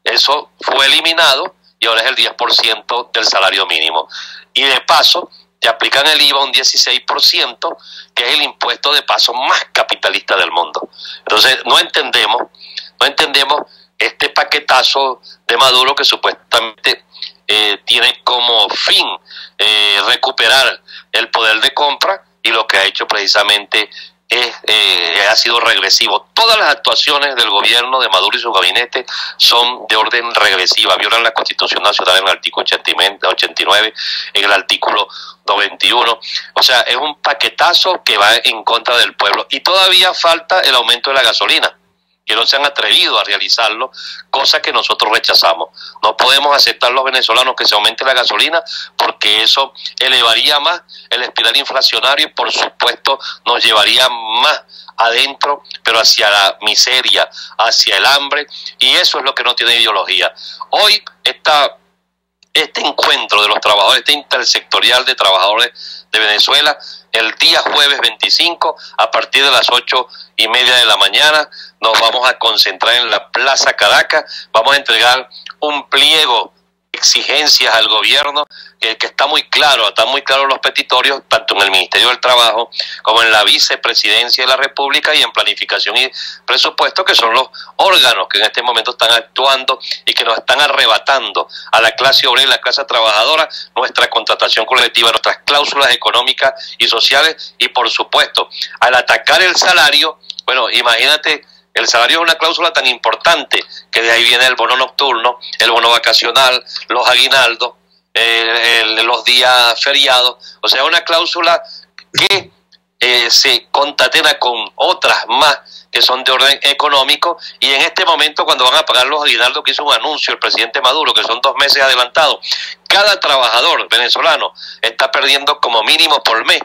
Eso fue eliminado y ahora es el 10% del salario mínimo. Y de paso, te aplican el IVA un 16%, que es el impuesto de paso más capitalista del mundo. Entonces, no entendemos este paquetazo de Maduro que supuestamente tiene como fin recuperar el poder de compra, y lo que ha hecho precisamente ha sido regresivo. Todas las actuaciones del gobierno de Maduro y su gabinete son de orden regresiva, violan la Constitución Nacional en el artículo 89, en el artículo 91, o sea, es un paquetazo que va en contra del pueblo. Y todavía falta el aumento de la gasolina, que no se han atrevido a realizarlo, cosa que nosotros rechazamos. No podemos aceptar los venezolanos que se aumente la gasolina, porque eso elevaría más el espiral inflacionario y por supuesto nos llevaría más adentro, pero hacia la miseria, hacia el hambre, y eso es lo que no tiene ideología. Hoy esta este encuentro de los trabajadores, este intersectorial de trabajadores de Venezuela, el día jueves 25, a partir de las 8:30 de la mañana, nos vamos a concentrar en la Plaza Caracas, vamos a entregar un pliego de exigencias al gobierno, que está muy claro, están muy claros los petitorios, tanto en el Ministerio del Trabajo como en la Vicepresidencia de la República y en Planificación y Presupuesto, que son los órganos que en este momento están actuando y que nos están arrebatando a la clase obrera y la clase trabajadora nuestra contratación colectiva, nuestras cláusulas económicas y sociales, y por supuesto, al atacar el salario, bueno, imagínate, el salario es una cláusula tan importante que de ahí viene el bono nocturno, el bono vacacional, los aguinaldos, los días feriados, o sea, una cláusula que se contatena con otras más que son de orden económico, y en este momento cuando van a pagar los aguinaldos, que hizo un anuncio el presidente Maduro, que son 2 meses adelantados, cada trabajador venezolano está perdiendo como mínimo por mes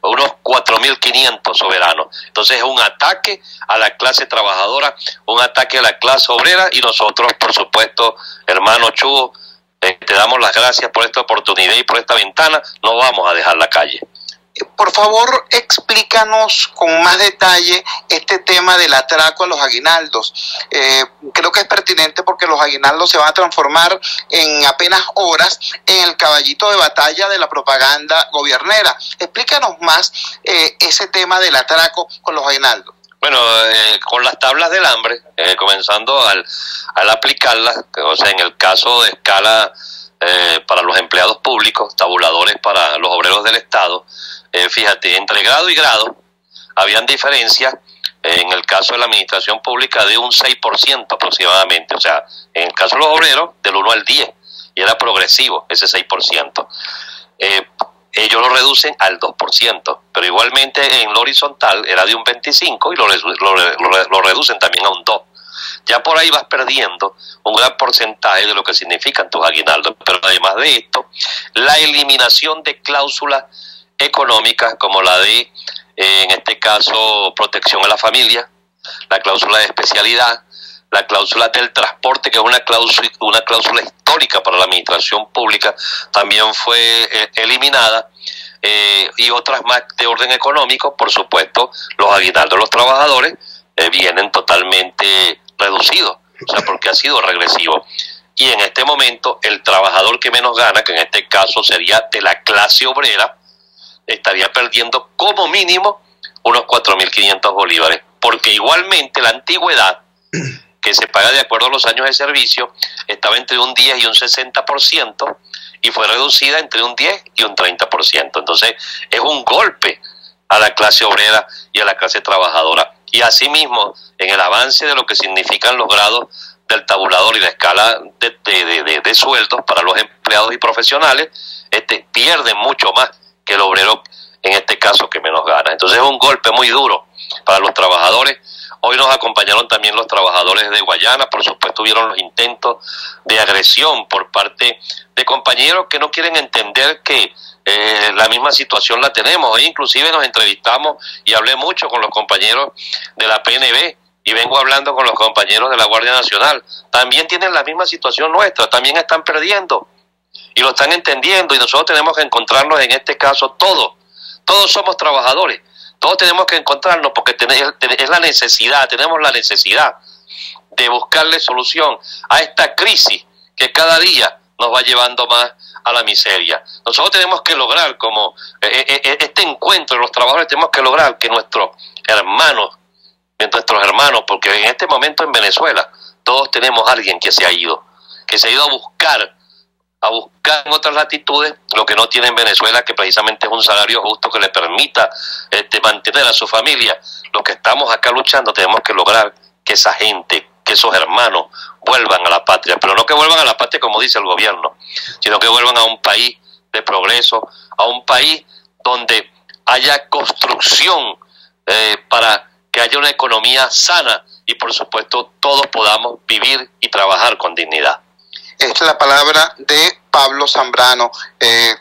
unos 4.500 soberanos. Entonces es un ataque a la clase trabajadora, un ataque a la clase obrera, y nosotros, por supuesto, hermano Chugo, te damos las gracias por esta oportunidad y por esta ventana. No vamos a dejar la calle. Por favor, explícanos con más detalle este tema del atraco a los aguinaldos. Creo que es pertinente porque los aguinaldos se van a transformar en apenas horas en el caballito de batalla de la propaganda gobiernera. Explícanos más ese tema del atraco con los aguinaldos. Bueno, con las tablas del hambre, comenzando al aplicarlas, o sea, en el caso de escala para los empleados públicos, tabuladores para los obreros del Estado, fíjate, entre grado y grado habían diferencias, en el caso de la administración pública de un 6% aproximadamente, o sea, en el caso de los obreros del 1 al 10, y era progresivo ese 6%. Ellos lo reducen al 2%, pero igualmente en lo horizontal era de un 25% y lo reducen también a un 2%. Ya por ahí vas perdiendo un gran porcentaje de lo que significan tus aguinaldos. Pero además de esto, la eliminación de cláusulas económicas como la de, en este caso, protección a la familia, la cláusula de especialidad, la cláusula del transporte, que es una cláusula histórica para la administración pública, también fue eliminada, y otras más de orden económico. Por supuesto, los aguinaldos de los trabajadores vienen totalmente reducidos, o sea, porque ha sido regresivo. Y en este momento, el trabajador que menos gana, que en este caso sería de la clase obrera, estaría perdiendo como mínimo unos 4.500 bolívares, porque igualmente la antigüedad, que se paga de acuerdo a los años de servicio, estaba entre un 10 y un 60%, y fue reducida entre un 10 y un 30%. Entonces, es un golpe a la clase obrera y a la clase trabajadora. Y asimismo, en el avance de lo que significan los grados del tabulador y la escala de sueldos para los empleados y profesionales, pierden mucho más que el obrero, en este caso, que menos gana. Entonces es un golpe muy duro para los trabajadores. Hoy nos acompañaron también los trabajadores de Guayana. Por supuesto, hubieron los intentos de agresión por parte de compañeros que no quieren entender que la misma situación la tenemos. Hoy inclusive nos entrevistamos y hablé mucho con los compañeros de la PNB, y vengo hablando con los compañeros de la Guardia Nacional. También tienen la misma situación nuestra, también están perdiendo y lo están entendiendo, y nosotros tenemos que encontrarnos en este caso todos somos trabajadores, todos tenemos que encontrarnos, porque es la necesidad, tenemos la necesidad de buscarle solución a esta crisis que cada día nos va llevando más a la miseria. Nosotros tenemos que lograr, como este encuentro de los trabajadores, tenemos que lograr que nuestros hermanos, porque en este momento en Venezuela todos tenemos a alguien que se ha ido a buscar en otras latitudes lo que no tiene en Venezuela, que precisamente es un salario justo que le permita mantener a su familia. Los que estamos acá luchando tenemos que lograr que esa gente, que esos hermanos vuelvan a la patria, pero no que vuelvan a la patria como dice el gobierno, sino que vuelvan a un país de progreso, a un país donde haya construcción para que haya una economía sana y, por supuesto, todos podamos vivir y trabajar con dignidad. Esta es la palabra de Pablo Zambrano,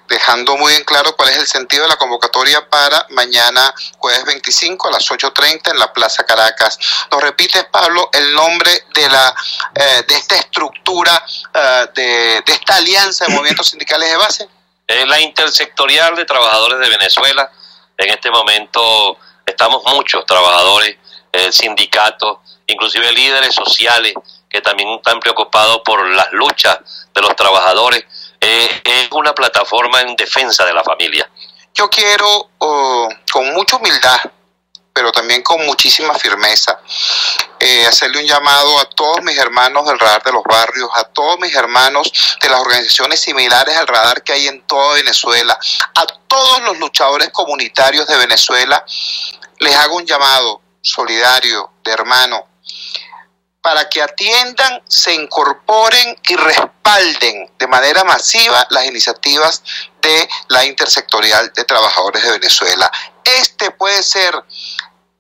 dejando muy en claro cuál es el sentido de la convocatoria para mañana jueves 25 a las 8:30 en la Plaza Caracas. ¿Nos repites, Pablo, el nombre de esta estructura, de esta alianza de movimientos sindicales de base? La Intersectorial de Trabajadores de Venezuela. En este momento estamos muchos trabajadores, sindicatos, inclusive líderes sociales que también están preocupados por las luchas de los trabajadores. Es una plataforma en defensa de la familia. Yo quiero, con mucha humildad, pero también con muchísima firmeza, hacerle un llamado a todos mis hermanos del Radar de los Barrios, a todos mis hermanos de las organizaciones similares al Radar que hay en toda Venezuela, a todos los luchadores comunitarios de Venezuela. Les hago un llamado solidario, de hermano, para que atiendan, se incorporen y respalden de manera masiva las iniciativas de la Intersectorial de Trabajadores de Venezuela. Este puede ser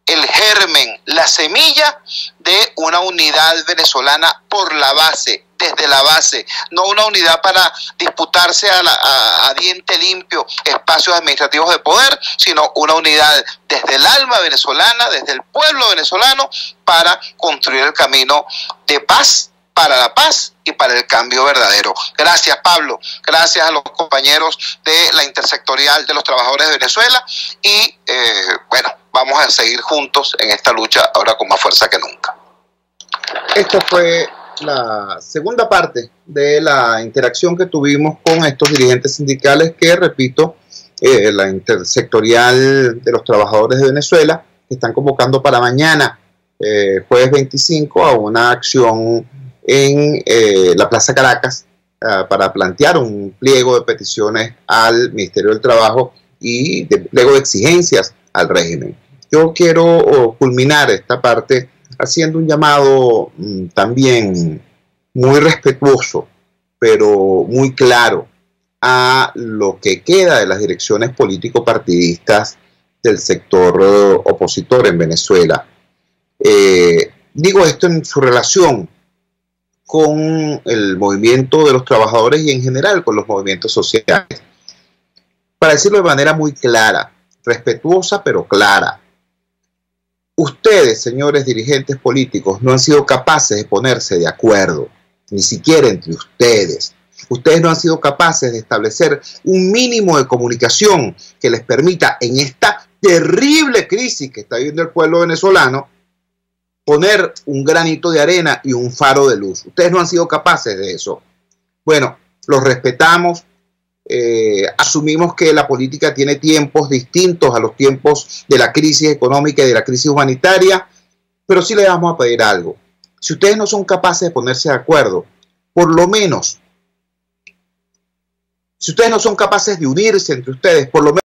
el germen, la semilla de una unidad venezolana por la base, desde la base, no una unidad para disputarse a diente limpio espacios administrativos de poder, sino una unidad desde el alma venezolana, desde el pueblo venezolano, para construir el camino de paz, para la paz y para el cambio verdadero. Gracias, Pablo. Gracias a los compañeros de la Intersectorial de los Trabajadores de Venezuela y bueno, vamos a seguir juntos en esta lucha ahora con más fuerza que nunca. Esto fue la segunda parte de la interacción que tuvimos con estos dirigentes sindicales que, repito, la Intersectorial de los Trabajadores de Venezuela, que están convocando para mañana, jueves 25, a una acción en la Plaza Caracas para plantear un pliego de peticiones al Ministerio del Trabajo y de pliego de exigencias al régimen. Yo quiero culminar esta parte haciendo un llamado también muy respetuoso, pero muy claro a lo que queda de las direcciones político-partidistas del sector opositor en Venezuela. Digo esto en su relación con el movimiento de los trabajadores y en general con los movimientos sociales. Para decirlo de manera muy clara, respetuosa pero clara. Ustedes, señores dirigentes políticos, no han sido capaces de ponerse de acuerdo, ni siquiera entre ustedes. Ustedes no han sido capaces de establecer un mínimo de comunicación que les permita, en esta terrible crisis que está viviendo el pueblo venezolano, poner un granito de arena y un faro de luz. Ustedes no han sido capaces de eso. Bueno, los respetamos. Asumimos que la política tiene tiempos distintos a los tiempos de la crisis económica y de la crisis humanitaria, pero sí les vamos a pedir algo. Si ustedes no son capaces de ponerse de acuerdo, por lo menos, si ustedes no son capaces de unirse entre ustedes, por lo menos